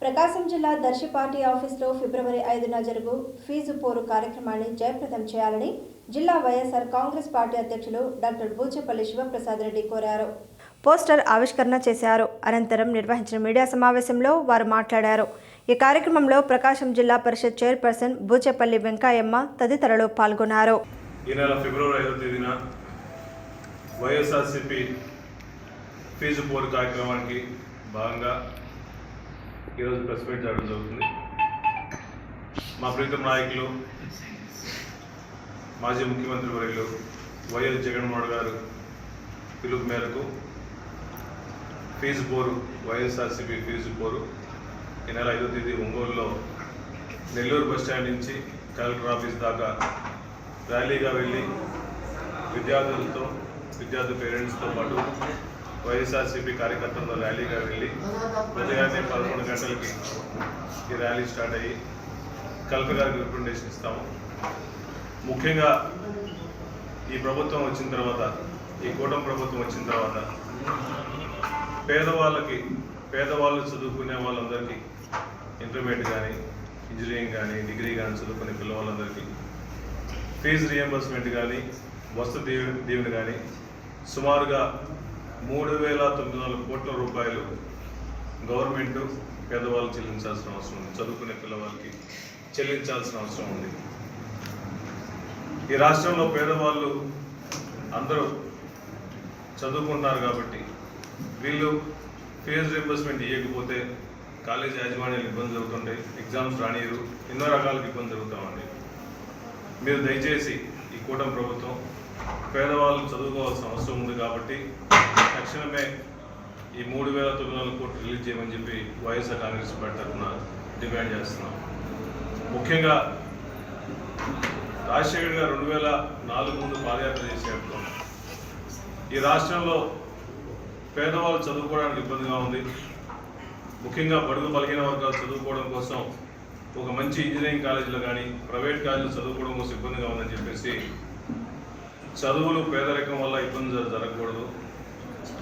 ప్రకాశం జిల్లా దర్శి పార్టీ ఆఫీసులో ఫిబ్రవరి 5న జరుగు ఫీజు పోరు కార్యక్రమాన్ని జయప్రదం చేయాలని జిల్లా వైఎస్ఆర్ కాంగ్రెస్ పార్టీ అధ్యక్షులు డాక్టర్ బూచేపల్లి శివప్రసాద్ రెడ్డి కోరారు. పోస్టర్ ఆవిష్కరణ చేశారు. అనంతరం నిర్వహించిన మీడియా సమావేశంలో వారు మాట్లాడారు. ఈ కార్యక్రమంలో ప్రకాశం జిల్లా పరిషత్ చైర్పర్సన్ బూచేపల్లి వెంకయ్యమ్మ తదితరులు పాల్గొన్నారు. ఈ నెల ఫిబ్రవరి 5వ తేదీన వైఎస్ఆర్సీపీ ఫీజు పోరు కార్యక్రమానికి భాగంగా ఈరోజు ప్రెస్ మీట్ జరగడం జరుగుతుంది. మా ప్రీతం నాయకులు మాజీ ముఖ్యమంత్రి వర్యులు వైఎస్ జగన్మోహన్ గారు పిలుపు మేరకు ఫీజు పోరు వైఎస్ఆర్సీపీ ఫీజు పోరు ఈ నెల 5వ తేదీ ఒంగోలులో నెల్లూరు బస్టాండ్ నుంచి కలెక్టర్ ఆఫీస్ దాకా ర్యాలీగా వెళ్ళి విద్యార్థి పేరెంట్స్తో పాటు వైఎస్ఆర్సీపీ కార్యకర్తలతో ర్యాలీగా వెళ్ళి ఉదయాన్నే 11 గంటలకి ఈ ర్యాలీ స్టార్ట్ అయ్యి కలెక్టర్ గారికి రిప్రజెంటేషన్ ఇస్తాము. ముఖ్యంగా ఈ ప్రభుత్వం వచ్చిన తర్వాత, ఈ కూటమి ప్రభుత్వం వచ్చిన తర్వాత పేదవాళ్ళు చదువుకునే వాళ్ళందరికీ ఇంటర్మీడియట్ కానీ, ఇంజనీరింగ్ కానీ, డిగ్రీ కానీ చదువుకునే పిల్లవాళ్ళందరికీ ఫీజు రియంబర్స్మెంట్ కానీ, వస్తు దీవెన కానీ సుమారుగా 3,900 కోట్ల రూపాయలు గవర్నమెంట్ పేదవాళ్ళకి చెల్లించాల్సిన అవసరం ఉంది. చదువుకునే పిల్లవాళ్ళకి చెల్లించాల్సిన అవసరం ఉంది. ఈ రాష్ట్రంలో పేదవాళ్ళు అందరూ చదువుకుంటున్నారు కాబట్టి వీళ్ళు ఫీజు రియంబర్స్మెంట్ ఇవ్వకపోతే కాలేజీ యాజమాన్యాలు ఇబ్బంది జరుగుతుంటాయి, ఎగ్జామ్స్ రానియరు, ఎన్నో రకాలకు ఇబ్బంది జరుగుతామండి. మీరు దయచేసి ఈ కూటమి ప్రభుత్వం పేదవాళ్ళు చదువుకోవాల్సిన అవసరం ఉంది కాబట్టి తక్షణమే ఈ 3,900 కోట్లు రిలీజ్ చేయమని చెప్పి వైఎస్ఆర్ కాంగ్రెస్ పార్టీ తరఫున డిమాండ్ చేస్తున్నాం. ముఖ్యంగా రాజశేఖర్ గారు 2004 ముందు పాదయాత్ర చేసేటప్పుడు ఈ రాష్ట్రంలో పేదవాళ్ళు చదువుకోవడానికి ఇబ్బందిగా ఉంది. ముఖ్యంగా బడుగు బలహీన వర్గాలు చదువుకోవడం కోసం ఒక మంచి ఇంజనీరింగ్ కాలేజీలో కానీ, ప్రైవేట్ కాలేజీలో చదువుకోవడం కోసం ఇబ్బందిగా ఉందని చెప్పేసి చదువులు పేదరికం వల్ల ఇబ్బంది జరగకూడదు,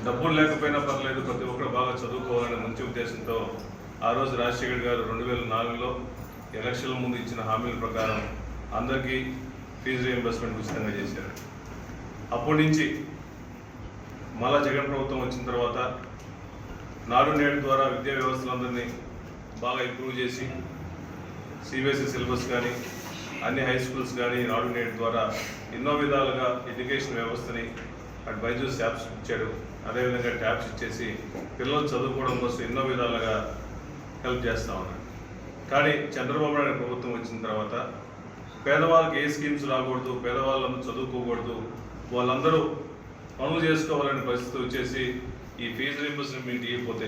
డబ్బులు లేకపోయినా పర్లేదు, ప్రతి ఒక్కరు బాగా చదువుకోవాలనే మంచి ఉద్దేశంతో ఆ రోజు రాజశేఖర్ గారు 2004లో ఎలక్షన్ల ముందు ఇచ్చిన హామీల ప్రకారం అందరికీ ఫీజు రియంబర్స్మెంట్ ఉచితంగా చేశారు. అప్పటి నుంచి మళ్ళా జగన్ ప్రభుత్వం వచ్చిన తర్వాత నాడు నేడు ద్వారా విద్యా వ్యవస్థలందరినీ బాగా ఇంప్రూవ్ చేసి సిబిఎస్ఈ సిలబస్ కానీ, అన్ని హై స్కూల్స్ కానీ నాడు నేడు ద్వారా ఎన్నో విధాలుగా ఎడ్యుకేషన్ వ్యవస్థని అటు బైజూస్ యాప్స్ ఇచ్చాడు, అదేవిధంగా ట్యాబ్స్ ఇచ్చేసి పిల్లలు చదువుకోవడం కోసం ఎన్నో విధాలుగా హెల్ప్ చేస్తూ ఉన్నాడు. కానీ చంద్రబాబు నాయుడు ప్రభుత్వం వచ్చిన తర్వాత పేదవాళ్ళకి ఏ స్కీమ్స్ రాకూడదు, పేదవాళ్ళందరూ చదువుకోకూడదు, వాళ్ళందరూ పనులు చేసుకోవాలనే పరిస్థితి వచ్చేసి ఈ ఫీజు రీయింబర్స్మెంట్ ఇవ్వకపోతే